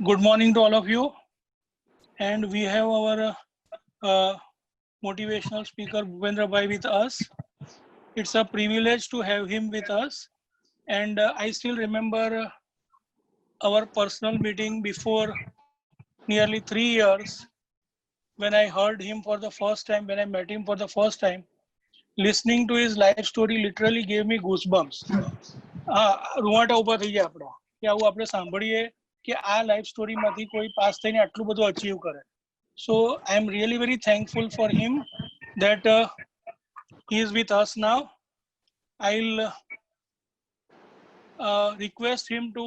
Good morning to all of you. And we have our motivational speaker Bhupendra with us. It's a privilege to have him with us. And I still remember our personal meeting before nearly 3 years when I heard him for the first time, when I met him for the first time. Listening to his life story literally gave me goosebumps. રૂવાટા ઉભા થઈ ગયા આપણા કે આવું આપણે સાંભળીએ કે આ લાઈફ સ્ટોરીમાંથી કોઈ પાસ થઈને આટલું બધું અચીવ કરે. So I am really very thankful for him that he is with us now. I'll request him to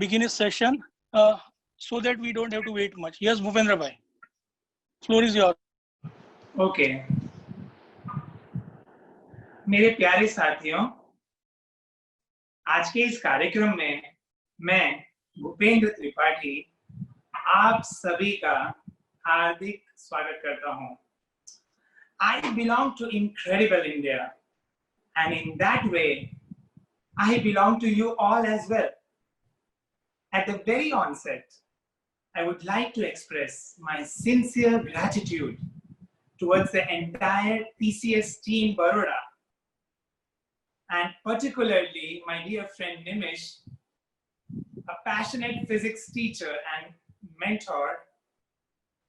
begin his session so that we don't have to wait much. Yes, Bhupendra bhai, floor is yours. Okay. मेरे प्यारे साथियों, आज के इस कार्यक्रम में मैं भूपेंद्र त्रिपाठी आप सभी का हार्दिक स्वागत करता हूं. I belong to incredible India, and in that way, I belong to you all as well. At the very onset, I would like to express my sincere gratitude towards the entire TCS team Baroda, and particularly my dear friend Nimish, a passionate physics teacher and mentor,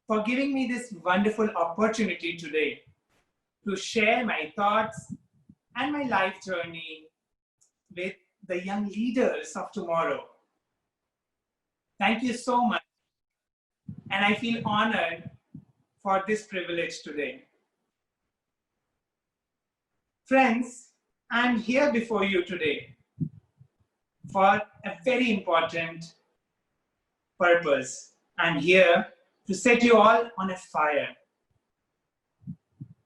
for giving me this wonderful opportunity today to share my thoughts and my life journey with the young leaders of tomorrow. Thank you so much, and I feel honored for this privilege today. Friends, I'm here before you today for a very important purpose. I'm here to set you all on a fire.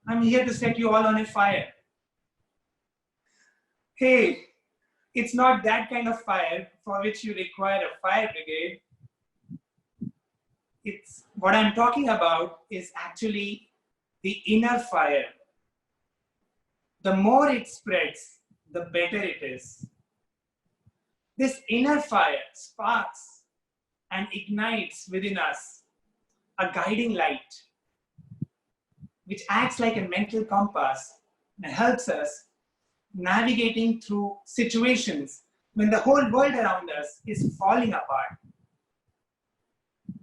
I'm here to set you all on a fire. Hey, it's not that kind of fire for which you require a fire brigade. It's what I'm talking about is actually the inner fire. The more it spreads, the better it is. This inner fire sparks and ignites within us a guiding light, which acts like a mental compass and helps us navigating through situations when the whole world around us is falling apart.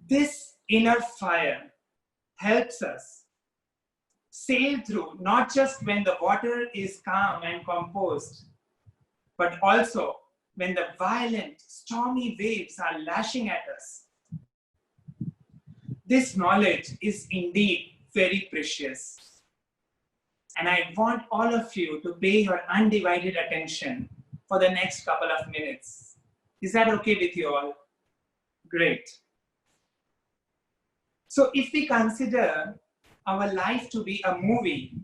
This inner fire helps us sail through, not just when the water is calm and composed, but also when the violent, stormy waves are lashing at us. This knowledge is indeed very precious. And I want all of you to pay your undivided attention for the next couple of minutes. Is that okay with you all? Great. So if we consider our life to be a movie,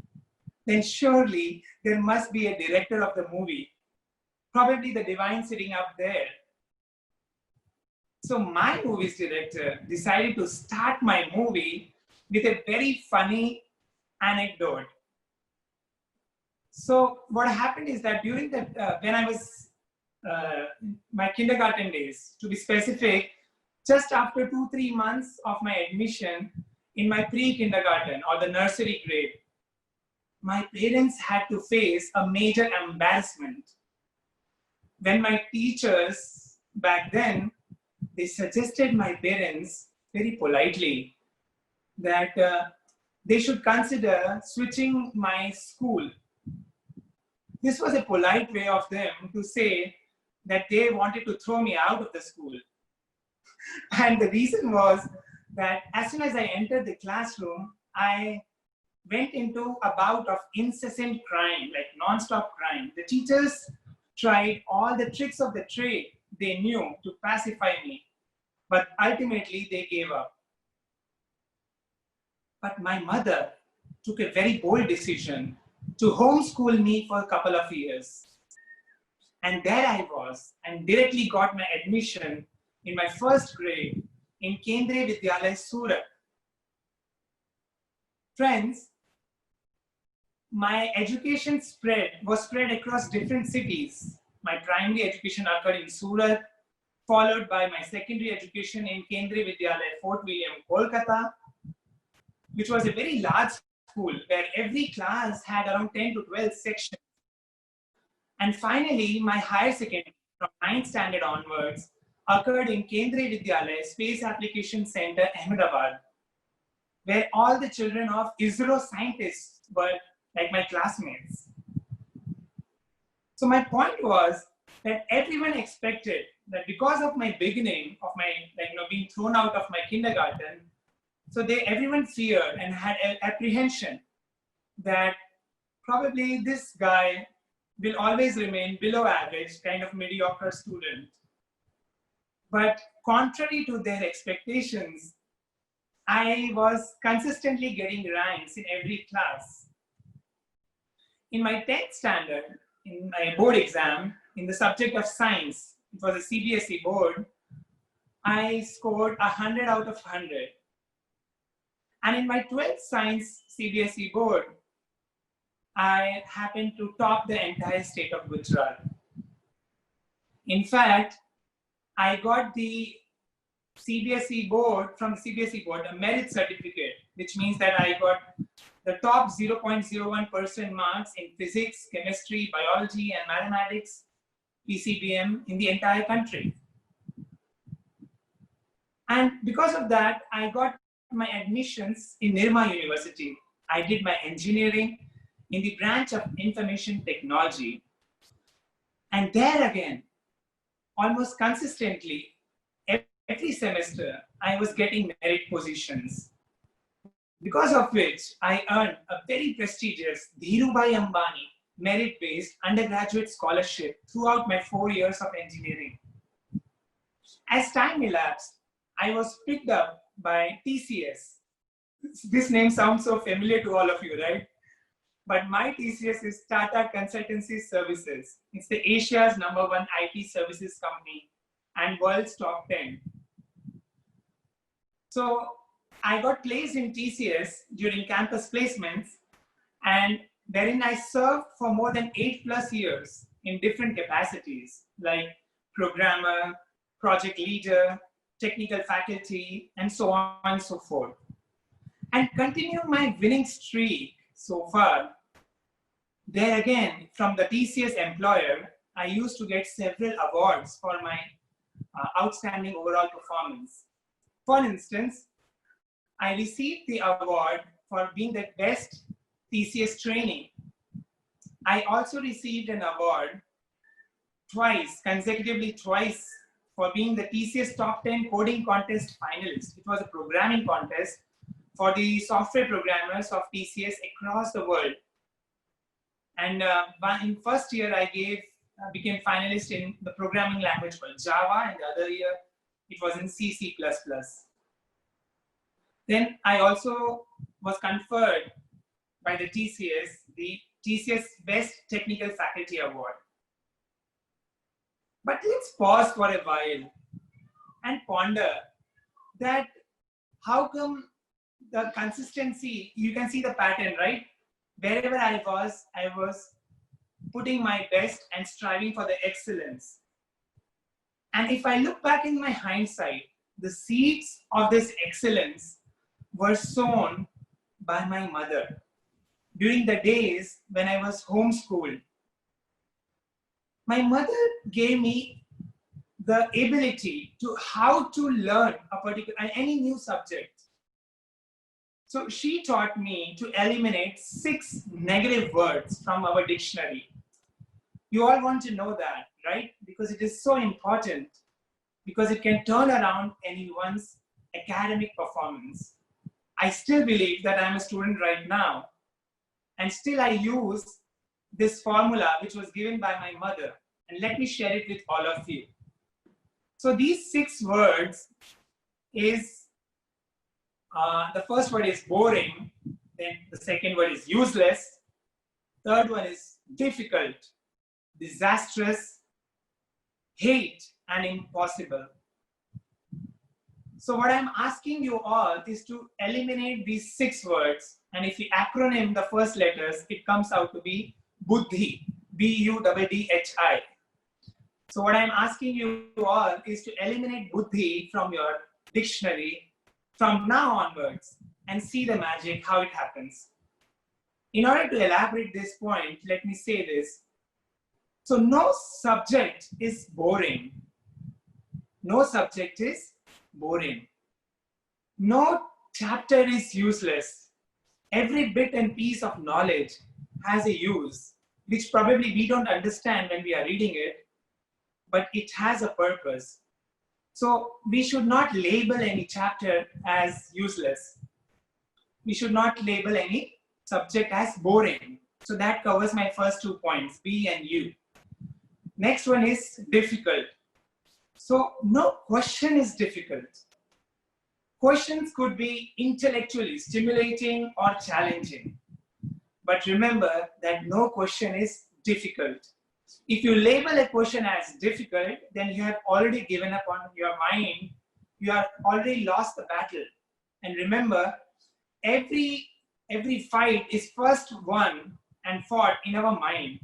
then surely there must be a director of the movie, probably the divine sitting up there. So my movie's director decided to start my movie with a very funny anecdote. So what happened is that during the, when I was my kindergarten days, to be specific, just after 2-3 months of my admission in my pre-kindergarten or the nursery grade, my parents had to face a major embarrassment. When my teachers back then, they suggested my parents very politely that they should consider switching my school. This was a polite way of them to say that they wanted to throw me out of the school. And the reason was that as soon as I entered the classroom, I went into a bout of incessant crying, like non-stop crying. The teachers tried all the tricks of the trade they knew to pacify me, but ultimately they gave up. But my mother took a very bold decision to homeschool me for a couple of years. And there I was, and directly got my admission in my first grade in Kendriya Vidyalaya, Surat. Friends, my education was spread across different cities. My primary education occurred in Surat, followed by my secondary education in Kendriya Vidyalaya, Fort William, Kolkata, which was a very large school where every class had around 10 to 12 sections. And finally, my higher secondary from 9th standard onwards occurred in Kendriya Vidyalaya Space Application Center, Ahmedabad, where all the children of ISRO scientists were like my classmates. So my point was that everyone expected that because of my beginning of my being thrown out of my kindergarten, so everyone feared and had an apprehension that probably this guy will always remain below average, kind of mediocre student. But contrary to their expectations, I was consistently getting ranks in every class. In my 10th standard, in my board exam, in the subject of science, it was a CBSE board, I scored 100 out of 100. And in my 12th science CBSE board, I happened to top the entire state of Gujarat. In fact, I got the CBSE board, from the CBSE board, a merit certificate, which means that I got the top 0.01% marks in physics, chemistry, biology, and mathematics, PCBM, in the entire country. And because of that, I got my admissions in Nirma University. I did my engineering in the branch of information technology. And there again, almost consistently, every semester, I was getting merit positions, because of which I earned a very prestigious Dhirubhai Ambani merit-based undergraduate scholarship throughout my 4 years of engineering. As time elapsed, I was picked up by TCS. This name sounds so familiar to all of you, right? But my TCS is Tata Consultancy Services. It's the Asia's #1 IT services company and world's top 10. So I got placed in TCS during campus placements, and wherein I served for more than 8+ years in different capacities like programmer, project leader, technical faculty, and so on and so forth. And continuing my winning streak so far, there again, from the TCS employer, I used to get several awards for my outstanding overall performance. For instance, I received the award for being the best TCS trainee. I also received an award consecutively twice, for being the TCS Top 10 Coding Contest finalist. It was a programming contest for the software programmers of TCS across the world. And in first year, I became finalist in the programming language called Java, and the other year, it was in C++. Then I also was conferred by the TCS Best Technical Faculty Award. But let's pause for a while and ponder that how come the consistency, you can see the pattern, right? Wherever I was putting my best and striving for the excellence. And if I look back in my hindsight, the seeds of this excellence were sown by my mother during the days when I was homeschooled. My mother gave me the ability to how to learn any new subject. So she taught me to eliminate 6 negative words from our dictionary. You all want to know that, right? Because it is so important, because it can turn around anyone's academic performance. I still believe that I'm a student right now, and still I use this formula which was given by my mother, and let me share it with all of you. So these 6 words is, the first word is boring, then the second word is useless, third one is difficult, disastrous, hate, and impossible. So what I'm asking you all is to eliminate these 6 words, and if you acronym the first letters, it comes out to be Buddhi, B-U-D-D-H-I. So what I'm asking you all is to eliminate buddhi from your dictionary from now onwards and see the magic, how it happens. In order to elaborate this point, let me say this. So no subject is boring. No subject is boring. No chapter is useless. Every bit and piece of knowledge has a use, which probably we don't understand when we are reading it, but it has a purpose. So we should not label any chapter as useless. We should not label any subject as boring. So that covers my first 2 points, B and U. Next one is difficult. So no question is difficult. Questions could be intellectually stimulating or challenging. But remember that no question is difficult. If you label a question as difficult, then you have already given up on your mind. You have already lost the battle. And remember, every fight is first won and fought in our mind.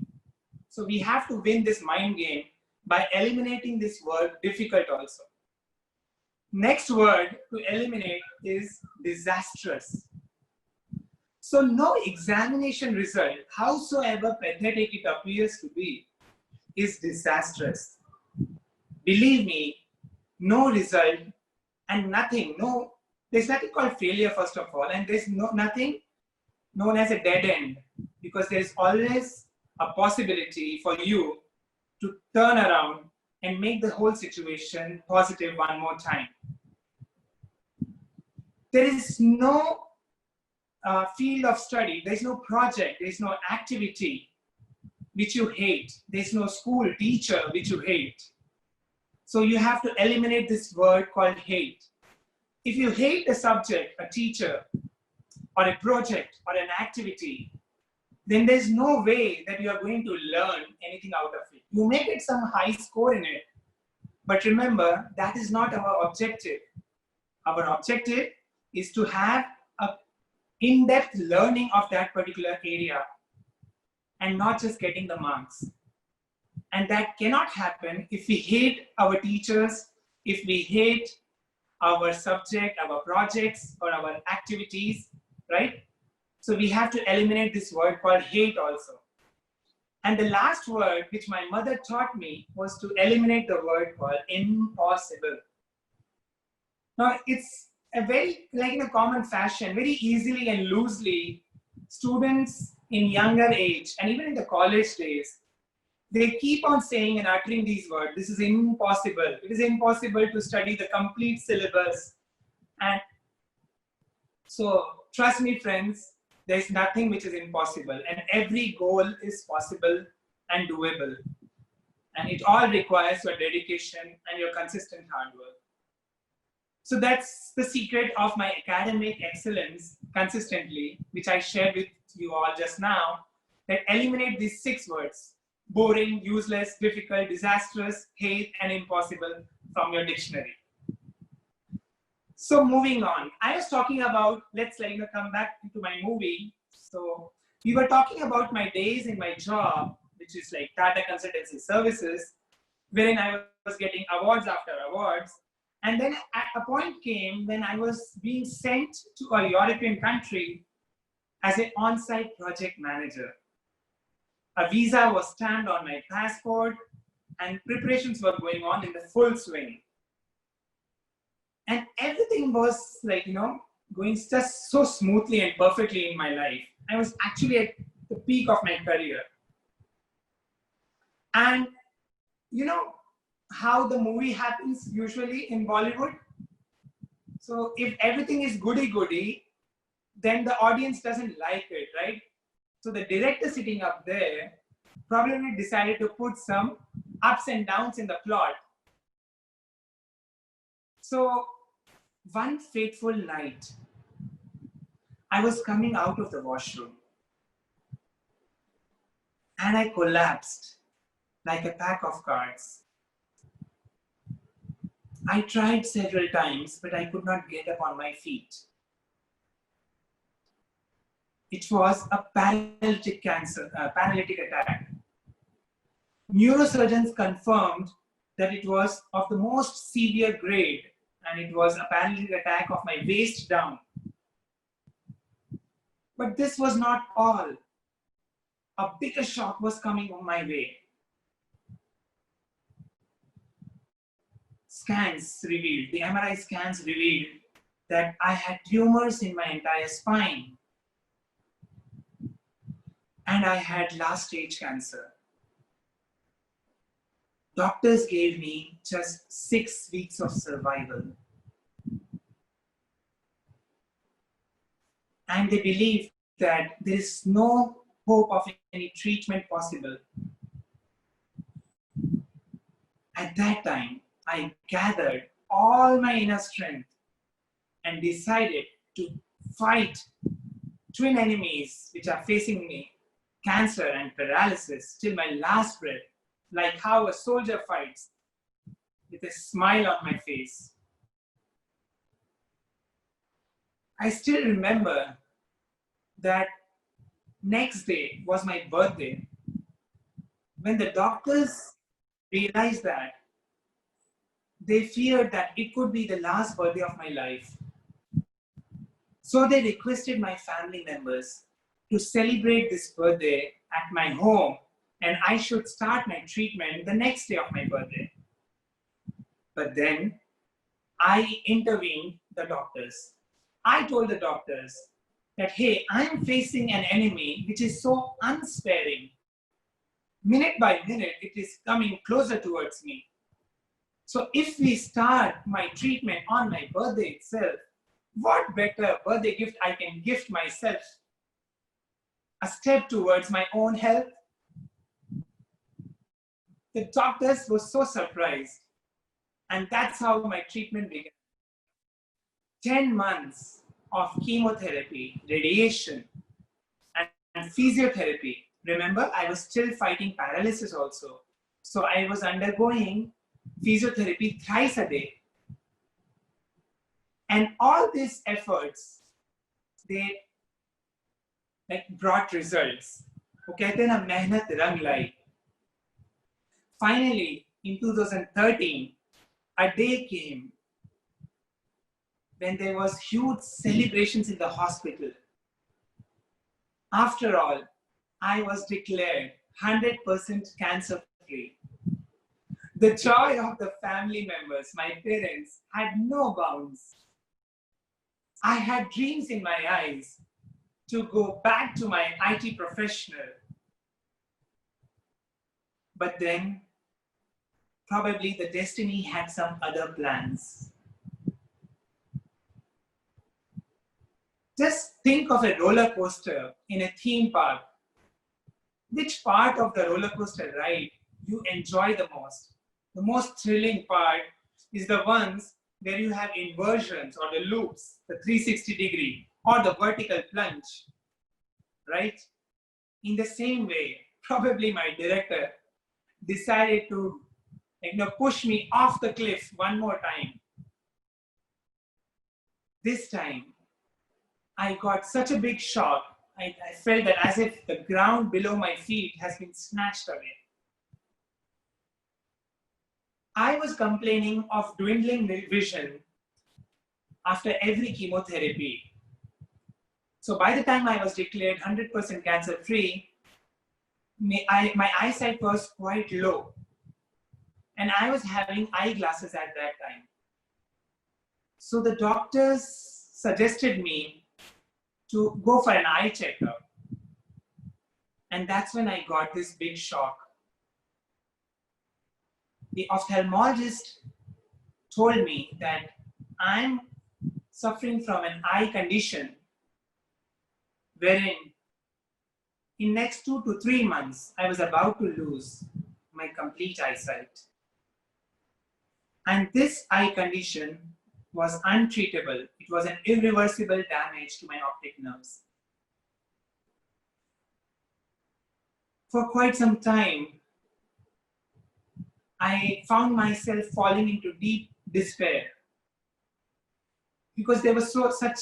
So we have to win this mind game by eliminating this word difficult also. Next word to eliminate is disastrous. So no examination result, howsoever pathetic it appears to be, is disastrous. Believe me, no result and nothing, there's nothing called failure first of all, and there's nothing known as a dead end, because there is always a possibility for you to turn around and make the whole situation positive one more time. There is no field of study, there's no project, there's no activity which you hate, there's no school teacher which you hate. So you have to eliminate this word called hate. If you hate a subject, a teacher, or a project, or an activity, then there's no way that you are going to learn anything out of it. You may get some high score in it, but remember, that is not our objective. Our objective is to have an in-depth learning of that particular area and not just getting the marks. And that cannot happen if we hate our teachers, if we hate our subject, our projects, or our activities, right? So we have to eliminate this word called hate also. And the last word which my mother taught me was to eliminate the word called impossible. Now it's a very, like in a common fashion, very easily and loosely, students in younger age and even in the college days, they keep on saying and uttering these words. This is impossible. It is impossible to study the complete syllabus. And so trust me, friends, there is nothing which is impossible, and every goal is possible and doable. And it all requires your dedication and your consistent hard work. So that's the secret of my academic excellence consistently, which I shared with you all just now, that eliminate these 6 words: boring, useless, difficult, disastrous, hate, and impossible from your dictionary. So moving on, I was talking about, let's come back to my movie. So we were talking about my days in my job, which is like Tata Consultancy Services, wherein I was getting awards after awards. And then a point came when I was being sent to a European country as an on-site project manager. A visa was stamped on my passport and preparations were going on in the full swing. And everything was going just so smoothly and perfectly in my life. I was actually at the peak of my career. And you know how the movie happens usually in Bollywood? So if everything is goody-goody, then the audience doesn't like it, right? So the director sitting up there probably decided to put some ups and downs in the plot. So one fateful night, I was coming out of the washroom and I collapsed like a pack of cards. I tried several times, but I could not get up on my feet. It was a paralytic attack. Neurosurgeons confirmed that it was of the most severe grade and it was apparently the attack of my waist down. But this was not all. A bigger shock was coming on my way. The MRI scans revealed that I had tumors in my entire spine and I had last stage cancer. Doctors gave me just 6 weeks of survival. And they believed that there is no hope of any treatment possible. At that time, I gathered all my inner strength and decided to fight twin enemies which are facing me, cancer and paralysis, till my last breath, like how a soldier fights with a smile on my face. I still remember that next day was my birthday. When the doctors realized that, they feared that it could be the last birthday of my life. So they requested my family members to celebrate this birthday at my home and I should start my treatment the next day of my birthday. But then I intervened the doctors. I told the doctors that, hey, I'm facing an enemy which is so unsparing. Minute by minute, it is coming closer towards me. So if we start my treatment on my birthday itself, what better birthday gift I can gift myself? A step towards my own health. The doctors were so surprised. And that's how my treatment began. 10 months of chemotherapy, radiation, and physiotherapy. Remember, I was still fighting paralysis also. So I was undergoing physiotherapy thrice a day. And all these efforts, they brought results. वो कहते हैं ना मेहनत रंग लाई. Finally, in 2013, a day came when there was huge celebrations in the hospital. After all, I was declared 100% cancer free. The joy of the family members, my parents, had no bounds. I had dreams in my eyes to go back to my IT professional. But then, probably the destiny had some other plans. Just think of a roller coaster in a theme park. Which part of the roller coaster ride you enjoy the most? The most thrilling part is the ones where you have inversions or the loops, the 360-degree or the vertical plunge, right? In the same way, probably my director decided to push me off the cliff one more time. This time, I got such a big shock. I felt that as if the ground below my feet has been snatched away. I was complaining of dwindling vision after every chemotherapy. So by the time I was declared 100% cancer free, my eyesight was quite low. And I was having eyeglasses at that time. So the doctors suggested me to go for an eye checkup. And that's when I got this big shock. The ophthalmologist told me that I'm suffering from an eye condition wherein in next 2 to 3 months, I was about to lose my complete eyesight. And this eye condition was untreatable. It was an irreversible damage to my optic nerves. For quite some time, I found myself falling into deep despair because there was such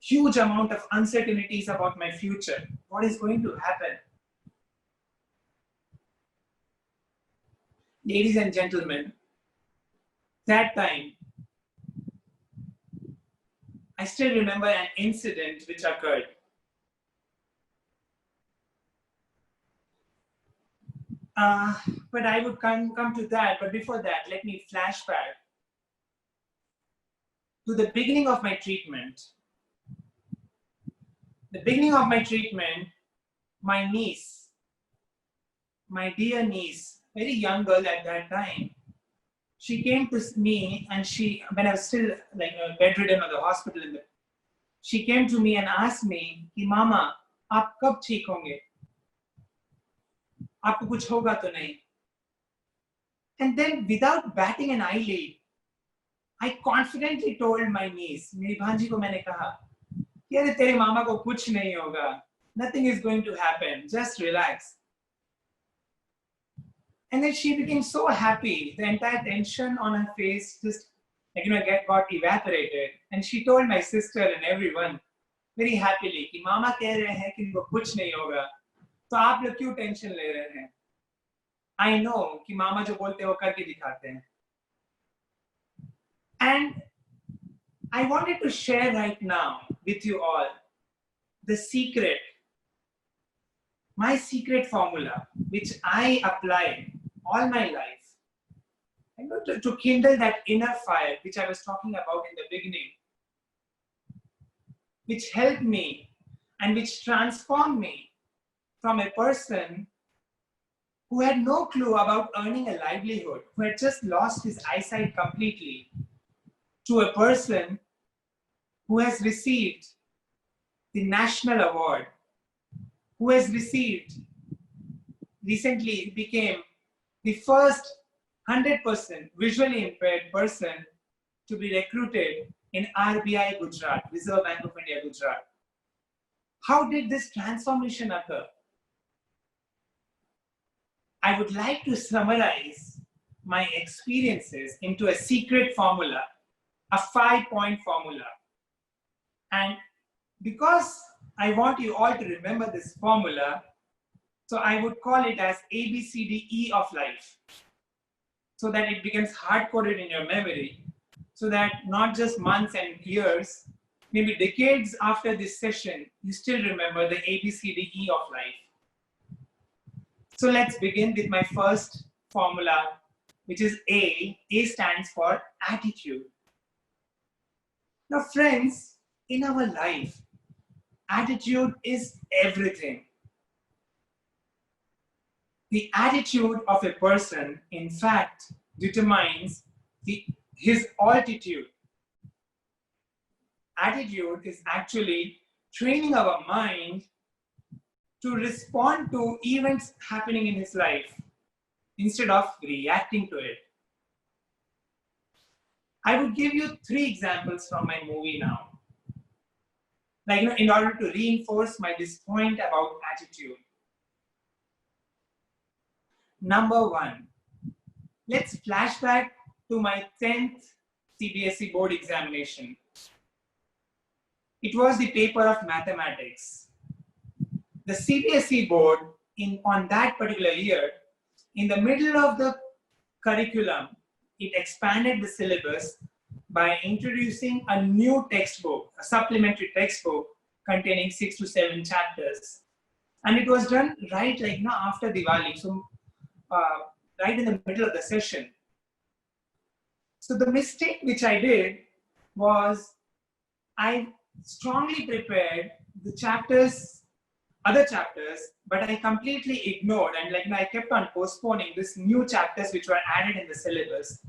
huge amount of uncertainties about my future. What is going to happen? Ladies and gentlemen, that time, I still remember an incident which occurred. But I would come to that. But before that, let me flash back to the beginning of my treatment. The beginning of my treatment, my niece, my dear niece, very young girl at that time, she came to me and when I was still like bedridden at the hospital, she came to me and asked me, कि मामा, आप कब ठीक होंगे? आपको कुछ होगा तो नहीं? And then without batting an eyelid, I confidently told my niece, मेरी भांजी को मैंने कहा, कि अरे तेरे मामा को कुछ नहीं होगा. Nothing is going to happen. Just relax. And then she became so happy. The entire tension on her face just got evaporated. And she told my sister and everyone very happily कि मामा कह रहे हैं कि इनको कुछ नहीं होगा. तो आप लोग क्यों टेंशन ले रहे हैं? I know कि मामा जो बोलते हैं वो करके दिखाते हैं. And I wanted to share right now with you all the secret, my secret formula, which I apply all my life, to kindle that inner fire, which I was talking about in the beginning, which helped me and which transformed me from a person who had no clue about earning a livelihood, who had just lost his eyesight completely, to a person who has received the national award, who has recently became the first 100% visually impaired person to be recruited in RBI Gujarat, Reserve Bank of India Gujarat. How did this transformation occur? I would like to summarize my experiences into a secret formula, a 5-point formula. And because I want you all to remember this formula, so I would call it as ABCDE of life, so that it becomes hard-coded in your memory, so that not just months and years, maybe decades after this session, you still remember the ABCDE of life. So let's begin with my first formula, which is A. A stands for attitude. Now friends, in our life, attitude is everything. The attitude of a person, in fact, determines his altitude. Attitude is actually training our mind to respond to events happening in his life instead of reacting to it. I would give you 3 examples from my movie now. In order to reinforce this point about attitude. Number 1, let's flash back to my 10th CBSE board examination. It was the paper of mathematics. The CBSE board, on that particular year, in the middle of the curriculum, it expanded the syllabus by introducing a new textbook, a supplementary textbook containing 6 to 7 chapters. And it was done right after Diwali, so right in the middle of the session. So the mistake which I did was I strongly prepared the other chapters, but I completely ignored and I kept on postponing these new chapters which were added in the syllabus.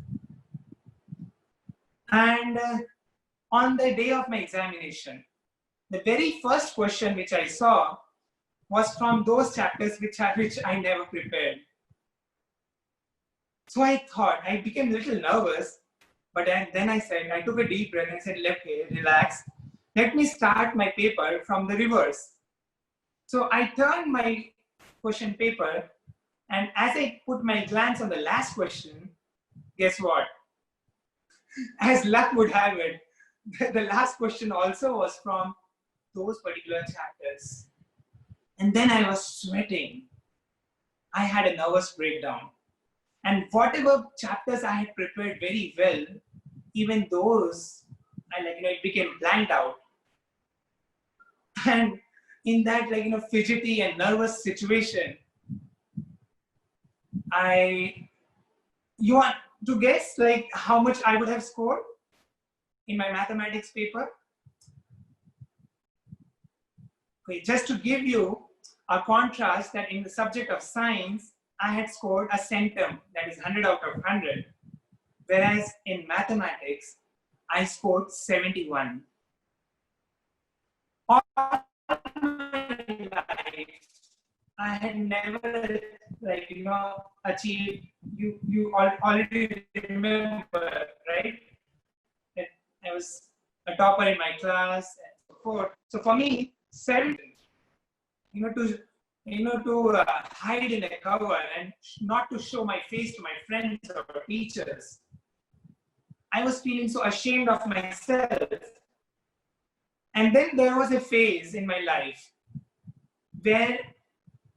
And on the day of my examination, the very first question which I saw was from those chapters which I never prepared. So I thought, I became a little nervous, but then I took a deep breath and said, okay, relax. Let me start my paper from the reverse. So I turned my question paper, and as I put my glance on the last question, guess what? As luck would have it, the last question also was from those particular chapters. And then I was sweating. I had a nervous breakdown. And whatever chapters I had prepared very well, even those, it became blanked out. And in that, fidgety and nervous situation, you want to guess, how much I would have scored in my mathematics paper? Okay, just to give you a contrast, that in the subject of science, I had scored a centum, that is 100 out of 100. Whereas in mathematics, I scored 71. All my life, I had never, achieved, you already remember, right? That I was a topper in my class and so forth. So for me, 7, to hide in a cover and not to show my face to my friends or teachers. I was feeling so ashamed of myself. And then there was a phase in my life where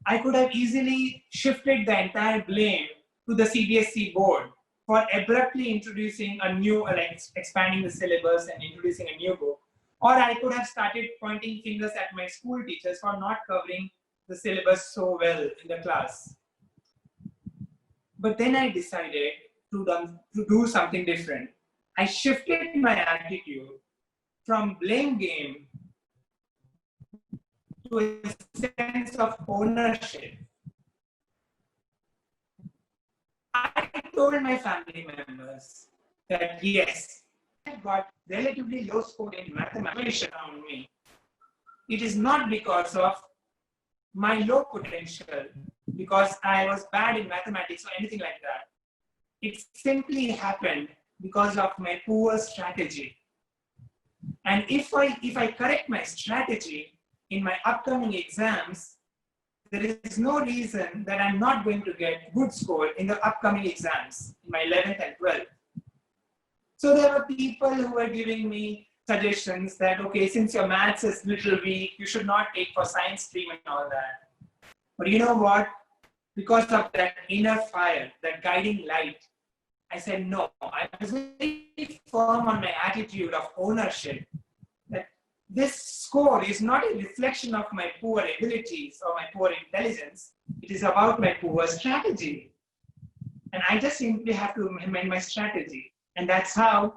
I could have easily shifted the entire blame to the CBSE board for abruptly introducing a new, expanding the syllabus and introducing a new book. Or I could have started pointing fingers at my school teachers for not covering the syllabus so well in the class. But then I decided to do something different. I shifted my attitude from blame game to a sense of ownership. I told my family members that yes, I got relatively low score in mathematics around me. It is not because of my low potential, because I was bad in mathematics or anything like that. It simply happened because of my poor strategy. And if I correct my strategy in my upcoming exams, there is no reason that I'm not going to get good score in the upcoming exams, in my 11th and 12th. So there were people who were giving me suggestions that, okay, since your maths is little weak, you should not take for science stream and all that. But you know what? Because of that inner fire, that guiding light, I said no. I was very firm on my attitude of ownership, that this score is not a reflection of my poor abilities or my poor intelligence. It is about my poor strategy. And I just simply have to amend my strategy. And that's how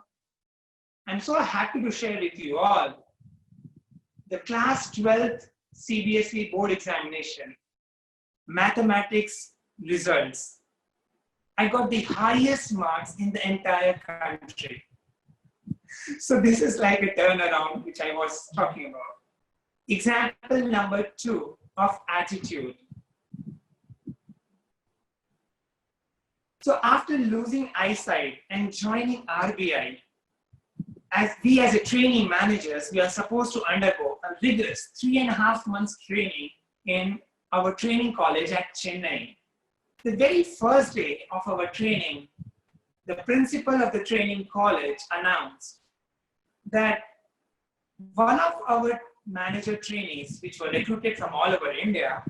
I'm so happy to share with you all the class 12th CBSE board examination, mathematics results. I got the highest marks in the entire country. So this is like a turnaround which I was talking about. Example number 2 of attitude. So after losing eyesight and joining RBI, as a training managers, we are supposed to undergo a rigorous 3.5 months training in our training college at Chennai. The very first day of our training, the principal of the training college announced that one of our manager trainees, which were recruited from all over India,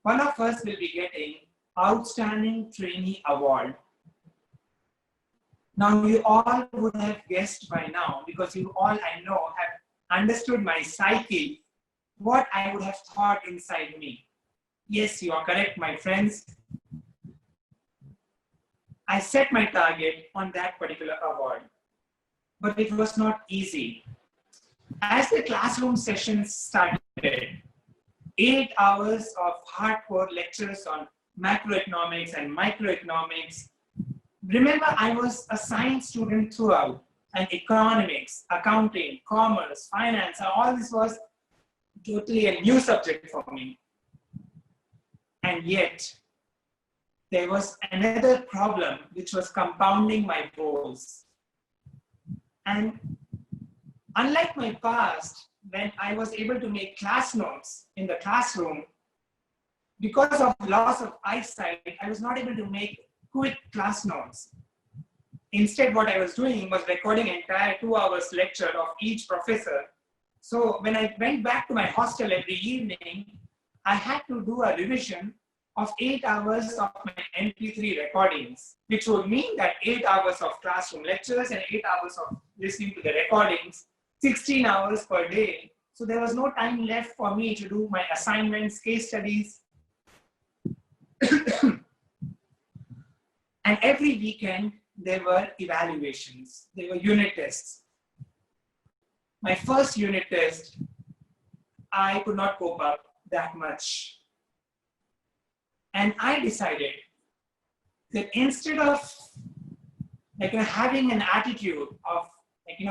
one of us will be getting Outstanding Trainee Award. Now, you all would have guessed by now, because you all, I know, have understood my psyche, what I would have thought inside me. Yes, you are correct, my friends. I set my target on that particular award, but it was not easy. As the classroom sessions started, 8 hours of hardcore lectures on macroeconomics and microeconomics. Remember, I was a science student throughout, and economics, accounting, commerce, finance, all this was totally a new subject for me. And yet, there was another problem which was compounding my woes. And unlike my past, when I was able to make class notes in the classroom, because of loss of eyesight, I was not able to make quick class notes. Instead, what I was doing was recording entire 2 hours lecture of each professor. So when I went back to my hostel every evening, I had to do a revision of 8 hours of my MP3 recordings, which would mean that 8 hours of classroom lectures and 8 hours of listening to the recordings, 16 hours per day. So there was no time left for me to do my assignments, case studies. And every weekend, there were evaluations. There were unit tests. My first unit test, I could not cope up that much. And I decided that instead of having an attitude of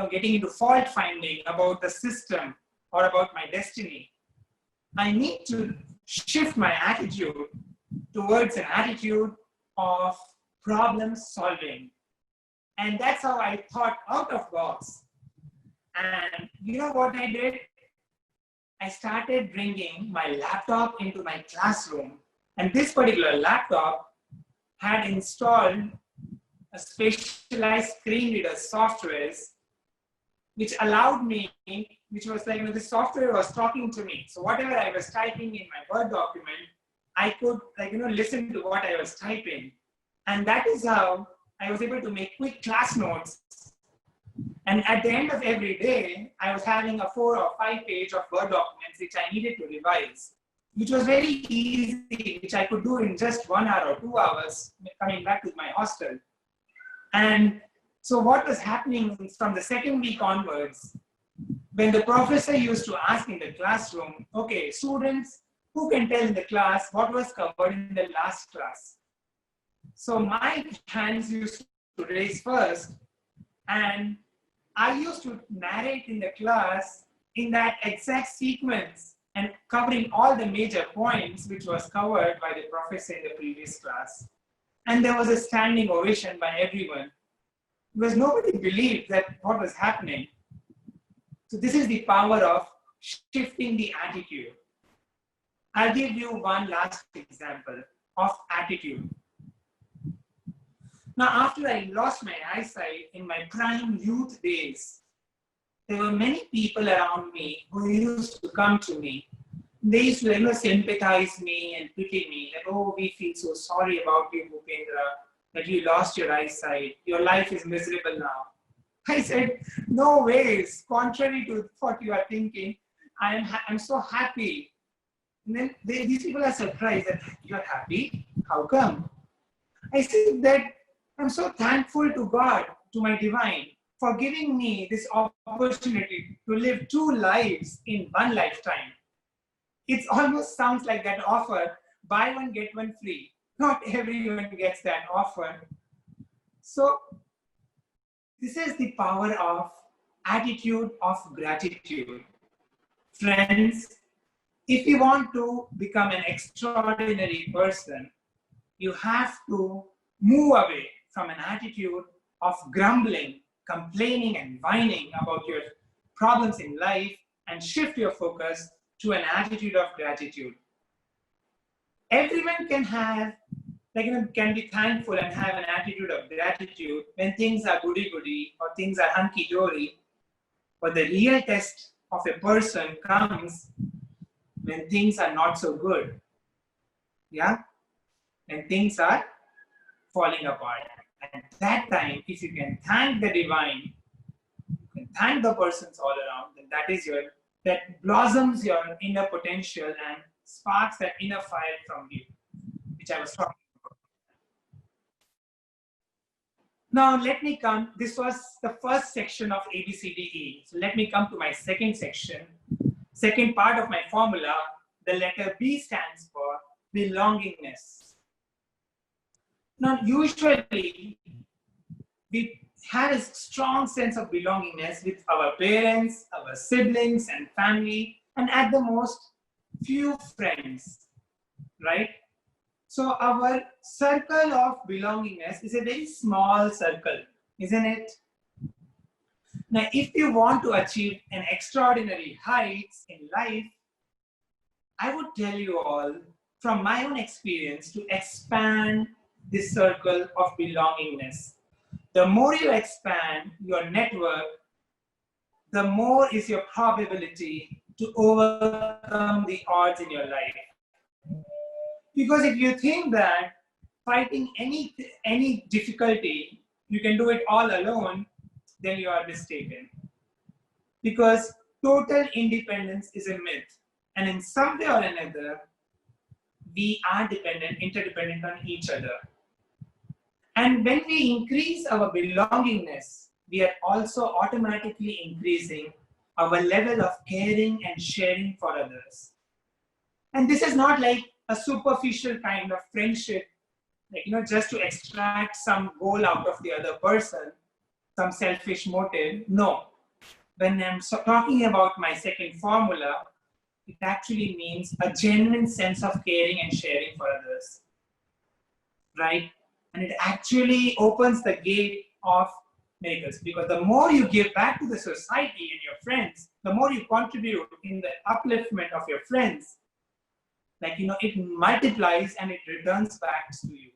getting into fault finding about the system or about my destiny, I need to shift my attitude towards an attitude of problem solving. And that's how I thought out of box. And you know what I did? I started bringing my laptop into my classroom. And this particular laptop had installed a specialized screen reader software, which allowed me, which was the software was talking to me. So whatever I was typing in my Word document, I could listen to what I was typing. And that is how I was able to make quick class notes. And at the end of every day, I was having a 4 or 5 page of Word documents which I needed to revise, which was very easy, which I could do in just 1 hour or 2 hours coming back to my hostel. And so what was happening from the second week onwards, when the professor used to ask in the classroom, okay, students, who can tell in the class what was covered in the last class? So my hands used to raise first, and I used to narrate in the class in that exact sequence and covering all the major points which was covered by the professor in the previous class. And there was a standing ovation by everyone, because nobody believed that what was happening. So this is the power of shifting the attitude. I'll give you one last example of attitude. Now, after I lost my eyesight in my prime youth days, there were many people around me who used to come to me. They used to sympathize me and pity me, like, oh, we feel so sorry about you, Bhupendra, that you lost your eyesight. Your life is miserable now. I said, no ways, contrary to what you are thinking, I'm so happy. And then these people are surprised that you're happy? How come? I said that I'm so thankful to God, to my divine, for giving me this opportunity to live 2 lives in 1 lifetime. It almost sounds like that offer, buy one, get one free. Not everyone gets that offer. So this is the power of attitude of gratitude. Friends, if you want to become an extraordinary person, you have to move away from an attitude of grumbling, complaining, and whining about your problems in life and shift your focus to an attitude of gratitude. Everyone can have, can be thankful and have an attitude of gratitude when things are goody-goody or things are hunky-dory. But the real test of a person comes when things are not so good. Yeah? When things are falling apart. At that time, if you can thank the divine, you can thank the persons all around, then that blossoms your inner potential and sparks that inner fire from you, which I was talking about. Now let me come, this was the first section of ABCDE. So let me come to my second section. Second part of my formula, the letter B stands for belongingness. Now, usually, we have a strong sense of belongingness with our parents, our siblings and family, and at the most, few friends, right? So our circle of belongingness is a very small circle, isn't it? Now, if you want to achieve an extraordinary heights in life, I would tell you all from my own experience to expand this circle of belongingness. The more you expand your network, the more is your probability to overcome the odds in your life. Because if you think that fighting any difficulty, you can do it all alone, then you are mistaken. Because total independence is a myth. And in some way or another, we are interdependent on each other. And when we increase our belongingness, we are also automatically increasing our level of caring and sharing for others. And this is not like a superficial kind of friendship, like, just to extract some goal out of the other person, some selfish motive. No. When I'm talking about my second formula, it actually means a genuine sense of caring and sharing for others, right? And it actually opens the gate of miracles, because the more you give back to the society and your friends, the more you contribute in the upliftment of your friends, it multiplies and it returns back to you.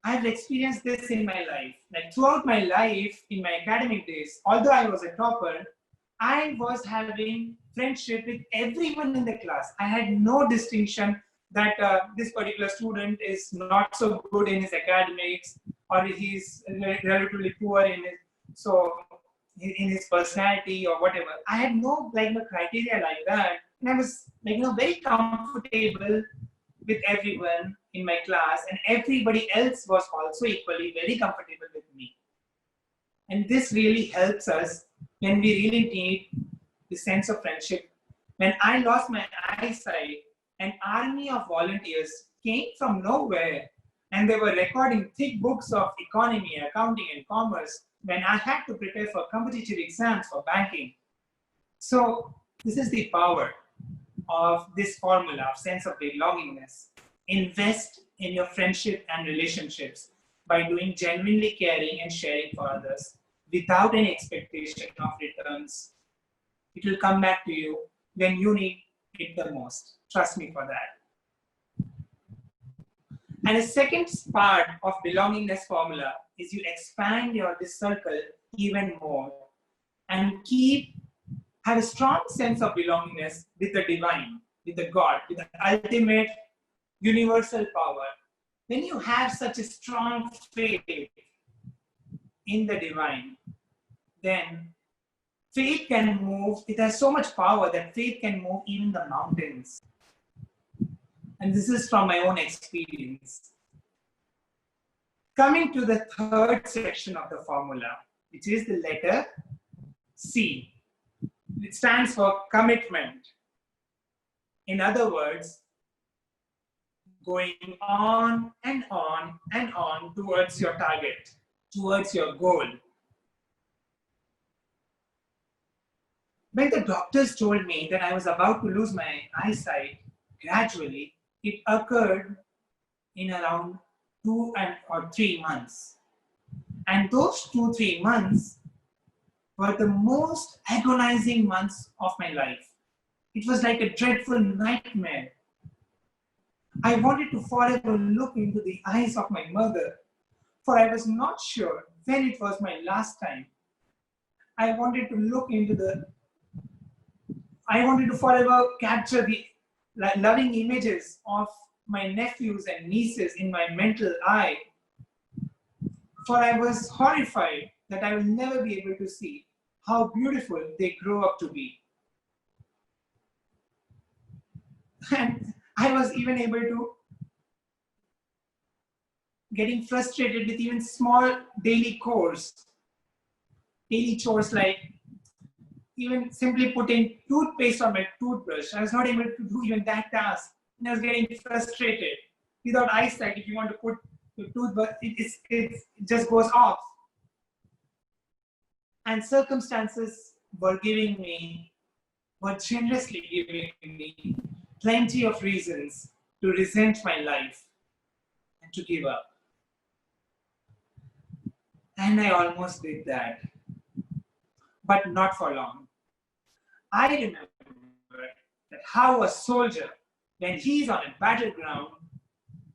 I've experienced this in my life. Like throughout my life, in my academic days, although I was a topper, I was having friendship with everyone in the class. I had no distinction that this particular student is not so good in his academics, or he's relatively poor in his personality or whatever. I had no criteria like that, and I was very comfortable with everyone in my class, and everybody else was also equally very comfortable with me. And this really helps us when we really need the sense of friendship. When I lost my eyesight, an army of volunteers came from nowhere, and they were recording thick books of economy, accounting, and commerce when I had to prepare for competitive exams for banking. So this is the power of this formula of sense of belongingness. Invest in your friendship and relationships by doing genuinely caring and sharing for others without any expectation of returns. It will come back to you when you need it the most. Trust me for that. And the second part of belongingness formula is you expand this circle even more and have a strong sense of belongingness with the divine, with the God, with the ultimate universal power. When you have such a strong faith in the divine, then faith can move. It has so much power that faith can move even the mountains. And this is from my own experience. Coming to the third section of the formula, which is the letter C. It stands for commitment. In other words, going on and on and on towards your target, towards your goal. When the doctors told me that I was about to lose my eyesight gradually, it occurred in around 2 or 3 months. And those 2-3 months were the most agonizing months of my life. It was like a dreadful nightmare. I wanted to forever look into the eyes of my mother, for I was not sure when it was my last time. I wanted to forever capture the loving images of my nephews and nieces in my mental eye, for I was horrified that I will never be able to see how beautiful they grow up to be. And I was even able to getting frustrated with even small daily chores like even simply putting toothpaste on my toothbrush. I was not able to do even that task. And I was getting frustrated. Without eyesight, if you want to put the toothbrush, it just goes off. And circumstances were generously giving me plenty of reasons to resent my life and to give up. And I almost did that, but not for long. I remember that how a soldier, when he's on a battleground,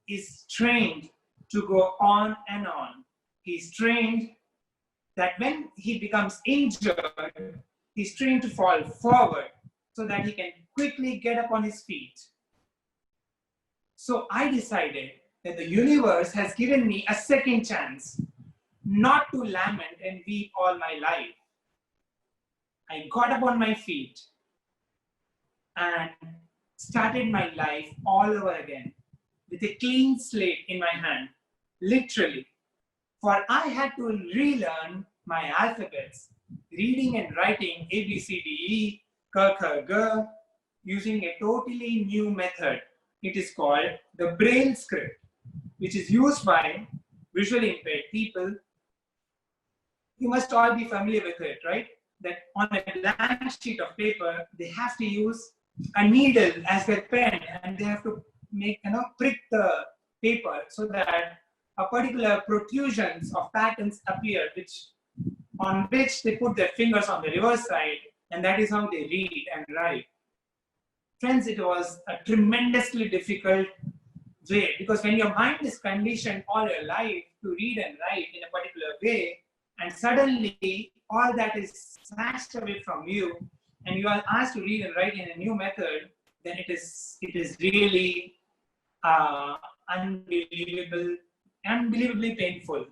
is trained to go on and on. He's trained that when he becomes injured, he's trained to fall forward so that he can quickly get up on his feet. So I decided that the universe has given me a second chance not to lament and weep all my life. I got up on my feet and started my life all over again with a clean slate in my hand, literally. For I had to relearn my alphabets, reading and writing A, B, C, D, E, K, K, G, using a totally new method. It is called the Braille script, which is used by visually impaired people. You must all be familiar with it, right? That on a blank sheet of paper, they have to use a needle as their pen, and they have to make, prick the paper so that a particular protrusions of patterns appear, on which they put their fingers on the reverse side, and that is how they read and write. Friends, it was a tremendously difficult way, because when your mind is conditioned all your life to read and write in a particular way, and suddenly all that is snatched away from you, and you are asked to read and write in a new method, then it is really unbelievably painful.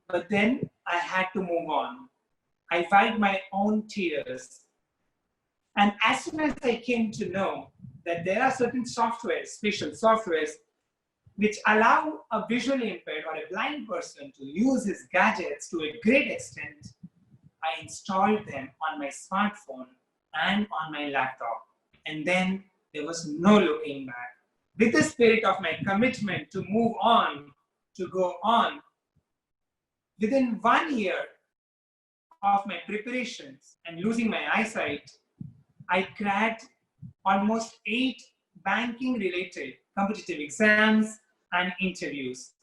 But then I had to move on. I wiped my own tears. And as soon as I came to know that there are certain softwares, special softwares, which allow a visually impaired or a blind person to use his gadgets to a great extent, I installed them on my smartphone and on my laptop. And then there was no looking back. With the spirit of my commitment to move on, to go on, within 1 year of my preparations and losing my eyesight, I cracked almost 8 banking-related competitive exams and interviews,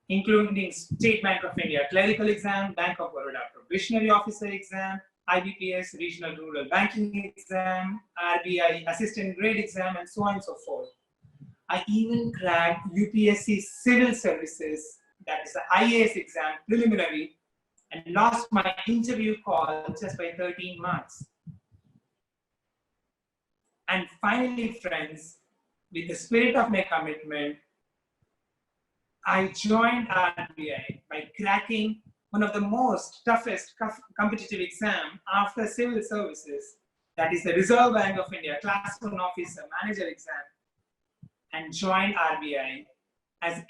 including State Bank of India clerical exam, Bank of Baroda probationary officer exam, IBPS regional rural banking exam, RBI assistant grade exam, and so on and so forth. I even cracked UPSC civil services, that is the IAS exam preliminary, and lost my interview call just by 13 marks. And finally, friends, with the spirit of my commitment, I joined RBI by cracking one of the most toughest competitive exam after civil services, that is the Reserve Bank of India Class 1 Officer Manager exam, and joined RBI as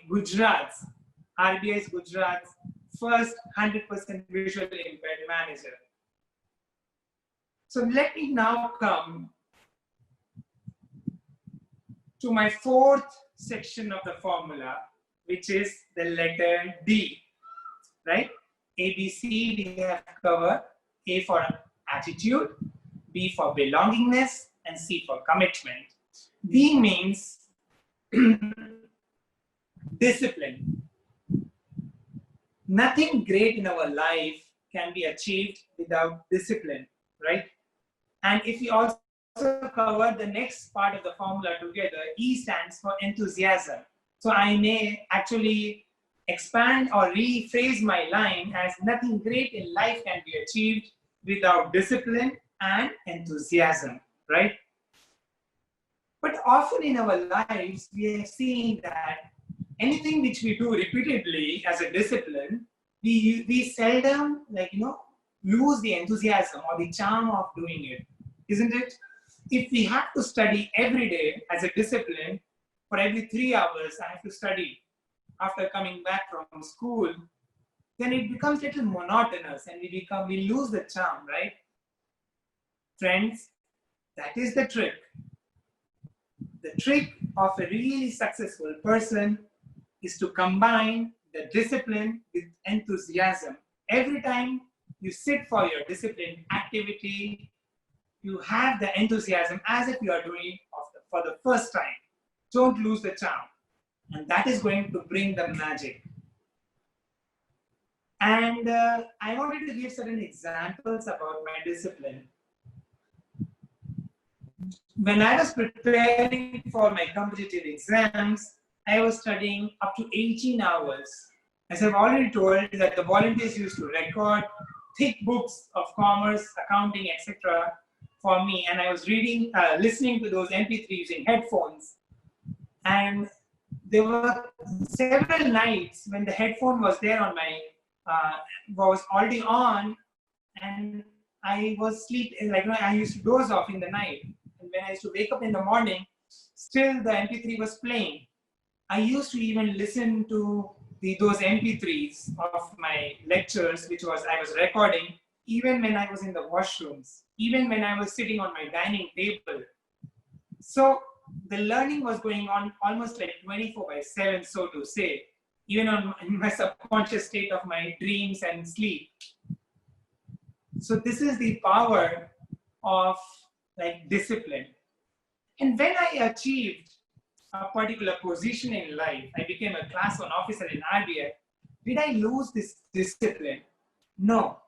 Gujarat's first 100% visually impaired manager. So let me now come to my fourth section of the formula, which is the letter D, right? A, B, C, we have covered. A for attitude, B for belongingness, and C for commitment. D means discipline. Nothing great in our life can be achieved without discipline, right? And if we also cover the next part of the formula together, E stands for enthusiasm. So I may actually expand or rephrase my line as nothing great in life can be achieved without discipline and enthusiasm, right? But often in our lives, we have seen that anything which we do repeatedly as a discipline, we seldom lose the enthusiasm or the charm of doing it, isn't it? If we have to study every day as a discipline, for every 3 hours I have to study after coming back from school, then it becomes a little monotonous and we lose the charm, right? Friends, that is the trick. The trick of a really successful person is to combine the discipline with enthusiasm. Every time you sit for your disciplined activity, you have the enthusiasm as if you are doing it for the first time. Don't lose the charm. And that is going to bring the magic. And I wanted to give certain examples about my discipline. When I was preparing for my competitive exams, I was studying up to 18 hours. As I've already told, that the volunteers used to record thick books of commerce, accounting, etc. for me, and I was listening to those MP3 using headphones. And there were several nights when the headphone was there on my, was already on, and I was sleeping, like, I used to doze off in the night. And when I used to wake up in the morning, still the MP3 was playing. I used to even listen to those MP3s of my lectures, which I was recording, even when I was in the washrooms, even when I was sitting on my dining table. So the learning was going on almost like 24/7, so to say, even in my subconscious state of my dreams and sleep. So this is the power of like discipline. And when I achieved a particular position in life, I became a class 1 officer in RBI, did I lose this discipline? No.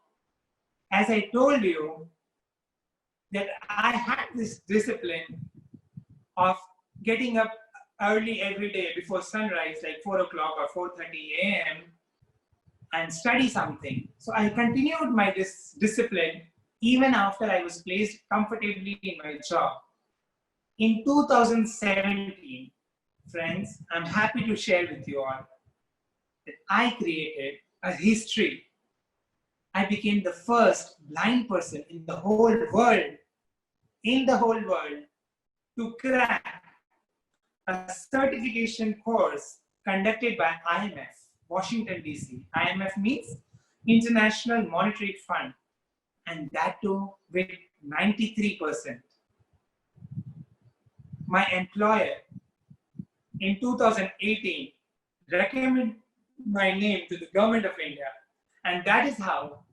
As I told you, that I had this discipline of getting up early every day before sunrise, like 4 o'clock or 4:30 a.m. and study something. So I continued my discipline even after I was placed comfortably in my job. In 2017, friends, I'm happy to share with you all that I created a history. I became the first blind person in the whole world, to crack a certification course conducted by IMF, Washington, D.C. IMF means International Monetary Fund, and that too with 93%. My employer in 2018 recommended my name to the government of India, and that is how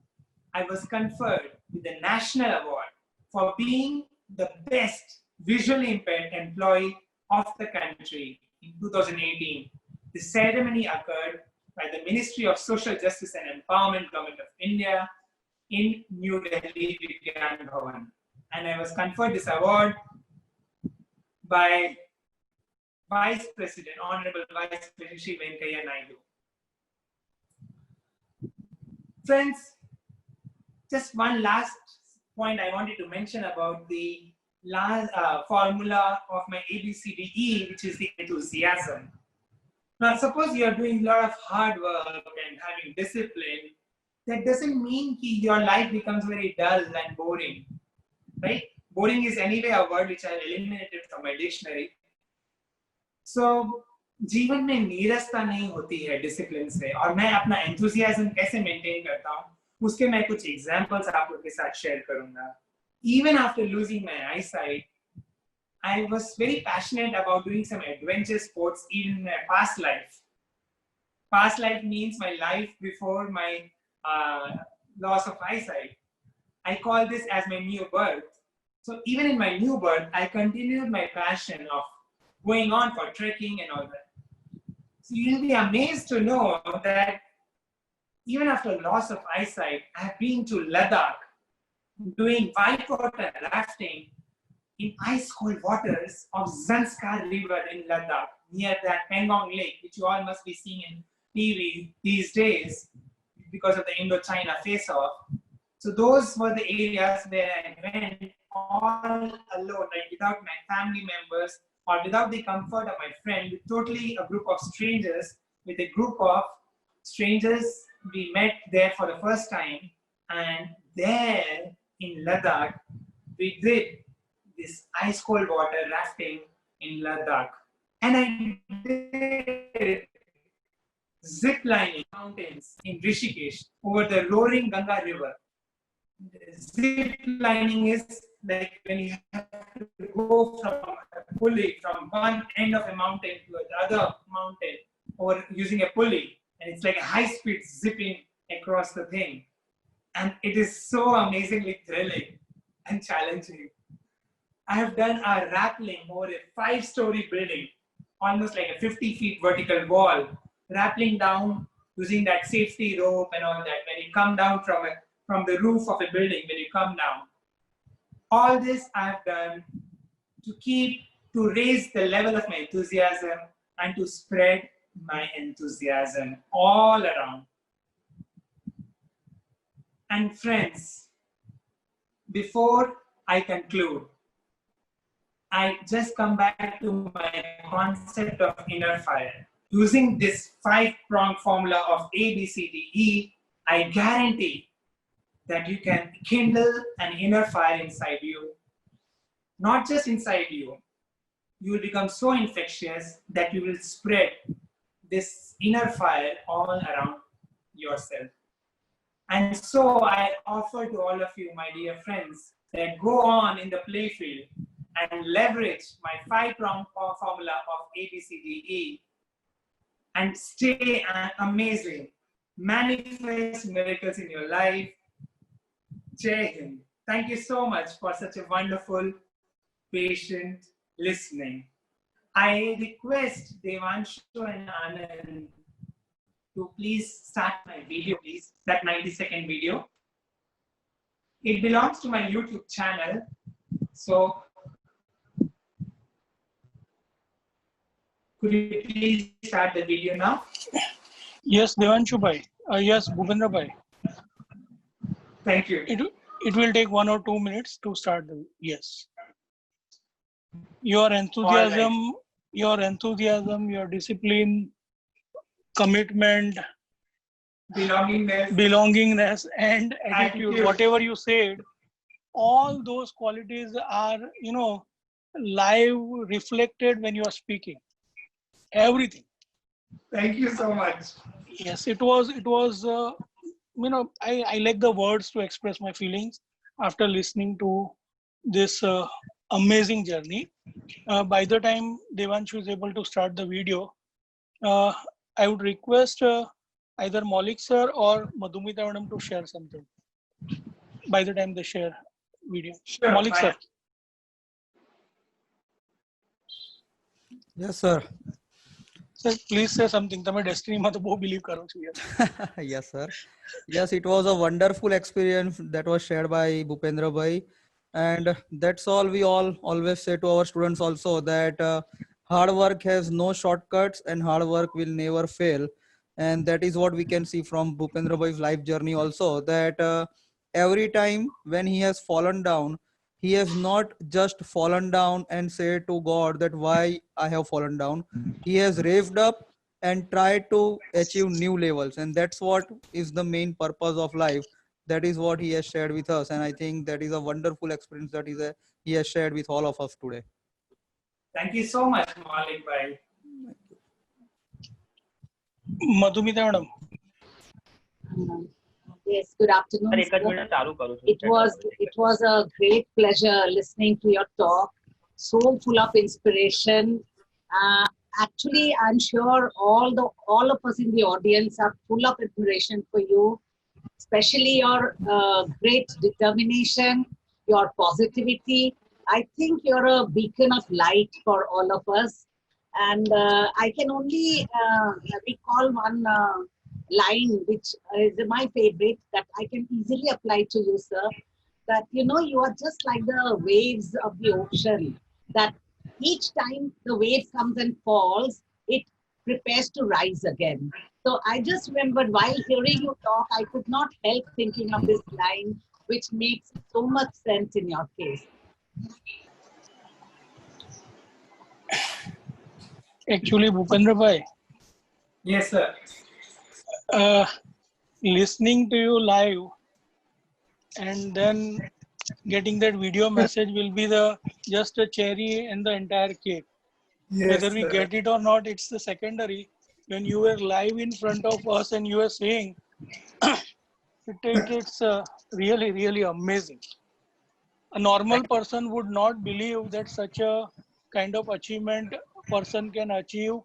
I was conferred with the National Award for being the best visually impaired employee of the country in 2018. The ceremony occurred by the Ministry of Social Justice and Empowerment, Government of India in New Delhi, Vigyan Bhavan. And I was conferred this award by Vice President, Honorable Vice President Shri Venkaiah Naidu. Friends, just one last point I wanted to mention about the last formula of my ABCDE, which is the enthusiasm. Now, suppose you are doing a lot of hard work and having discipline, that doesn't mean that your life becomes very dull and boring, right? Boring is anyway a word which I eliminated from my dictionary. So, जीवन में नीरसता नहीं होती है discipline से, और मैं अपना enthusiasm कैसे मेंटेन करता हूँ, उसके मैं कुछ एग्जांपल्स आप लोगों के साथ शेयर करूंगा. Even after losing my eyesight, I was very passionate about doing some adventure sports even in my past life. Past life means my life before my loss of eyesight. I call this as my new birth. So even in my new birth, I continued my passion of going on for trekking and all that. So you'll be amazed to know that even after loss of eyesight, I have been to Ladakh doing whitewater rafting in ice-cold waters of Zanskar River in Ladakh, near that Pangong Lake, which you all must be seeing in TV these days because of the Indo-China face-off. So those were the areas where I went all alone, like without my family members or without the comfort of my friend, with totally a group of strangers, with a group of strangers we met there for the first time. And there in Ladakh, we did this ice-cold water rafting in Ladakh. And I did zip lining mountains in Rishikesh over the roaring Ganga River. Zip lining is like when you have to go from a pulley from one end of a mountain to the other mountain, or using a pulley, and it's like a high-speed zipping across the thing. And it is so amazingly thrilling and challenging. I have done a rappelling over a 5-story building, almost like a 50 feet vertical wall, rappelling down using that safety rope and all that. When you come down from the roof of a building, when you come down. All this I have done to raise the level of my enthusiasm and to spread my enthusiasm all around. And friends, before I conclude. I just come back to my concept of inner fire. Using this 5-pronged formula of A, B, C, D, E, I guarantee that you can kindle an inner fire inside you. Not just inside you. You will become so infectious that you will spread this inner fire all around yourself. And so I offer to all of you, my dear friends, that go on in the playfield and leverage my 5-pronged formula of A, B, C, D, E and stay amazing. Manifest miracles in your life. Jai Hind. Thank you so much for such a wonderful, patient listening. I request Devanshu and Anand to please start my video, please. That 90-second video. It belongs to my YouTube channel. So, could you please start the video now? Yes, Devanshu bhai. Yes, Bhupendra bhai. Thank you. It will take 1 or 2 minutes to start the yes. Your enthusiasm, your discipline, commitment, belongingness and attitude, whatever you said, all those qualities are, live reflected when you are speaking. Everything. Thank you so much. Yes, it was, I like the words to express my feelings after listening to this amazing journey. By the time Devanshu is able to start the video, I would request either Maulik sir or Madhumita madam to share something by the time they share video. Sure, Maulik sir. Yes, sir. Sir, please say something. તમે destiny માં તો બહુ believe કરો છો યાર. Yes, sir. Yes, it was a wonderful experience that was shared by Bhupendra bhai. And that's all we all always say to our students also, that hard work has no shortcuts and hard work will never fail. And that is what we can see from Bhupendra bhai's life journey also, that every time when he has fallen down, he has not just fallen down and said to God that why I have fallen down. He has raised up and tried to achieve new levels. And that's what is the main purpose of life. That is what he has shared with us. And I think that is a wonderful experience that he has shared with all of us today. Thank you so much, Maulik bhai. Madhumita madam. Yes, good afternoon. It was a great pleasure listening to your talk. So full of inspiration. Actually, I'm sure all of us in the audience are full of admiration for you, especially your great determination, your positivity. I think you're a beacon of light for all of us. And I can only recall one line which is my favorite that I can easily apply to you, sir. That you are just like the waves of the ocean, that each time the wave comes and falls, it prepares to rise again. So I just remembered while hearing you talk, I could not help thinking of this line, which makes so much sense in your case. Actually, Bhupendra bhai. Yes, sir. Listening to you live and then getting that video message will be just a cherry in the entire cake. Yes, whether we get it or not, it's the secondary. When you were live in front of us and you were saying, it's really, really amazing. A normal person would not believe that such a kind of achievement person can achieve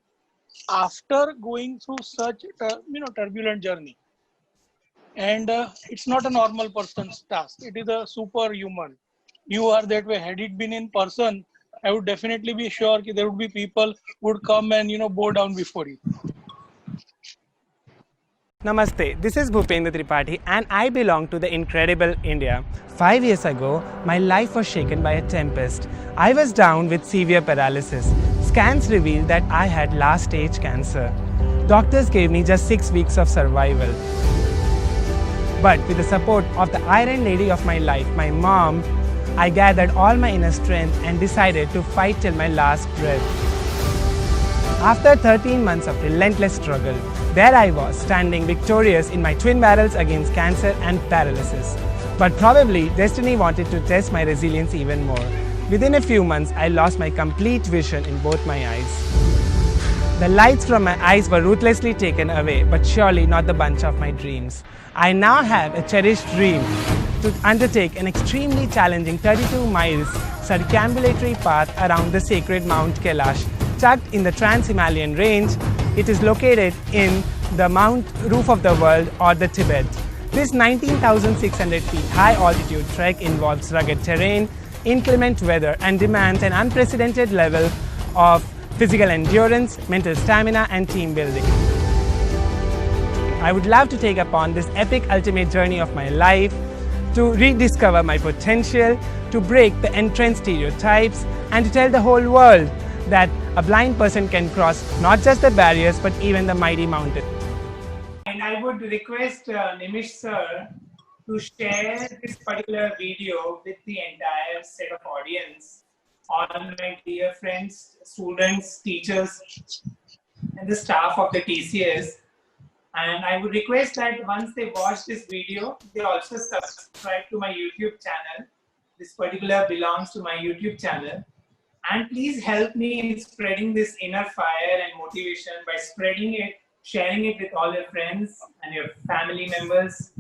after going through such turbulent journey. And it's not a normal person's task. It is a superhuman. You are that way. Had it been in person, I would definitely be sure that there would be people who would come and bow down before you. Namaste, this is Bhupendra Tripathi and I belong to the incredible India. 5 years ago, my life was shaken by a tempest. I was down with severe paralysis. Scans revealed that I had last stage cancer. Doctors gave me just 6 weeks of survival. But with the support of the Iron Lady of my life, my mom, I gathered all my inner strength and decided to fight till my last breath. After 13 months of relentless struggle, there I was, standing victorious in my twin battles against cancer and paralysis. But probably destiny wanted to test my resilience even more. Within a few months, I lost my complete vision in both my eyes. The lights from my eyes were ruthlessly taken away, but surely not the bunch of my dreams. I now have a cherished dream to undertake an extremely challenging 32 miles circumambulatory path around the sacred Mount Kailash, tucked in the Trans-Himalayan range. It is located in the Mount Roof of the World, or the Tibet. This 19,600 feet high altitude trek involves rugged terrain, inclement weather, and demands an unprecedented level of physical endurance, mental stamina, and team building. I would love to take upon this epic ultimate journey of my life to rediscover my potential, to break the entrenched stereotypes, and to tell the whole world that a blind person can cross not just the barriers but even the mighty mountain. And I would request Nimish sir to share this particular video with the entire set of audience, all my dear friends, students, teachers, and the staff of the TCS. And I would request that once they watch this video, they also subscribe to my YouTube channel. This particular belongs to my YouTube channel. And please help me in spreading this inner fire and motivation by spreading it, sharing it with all your friends and your family members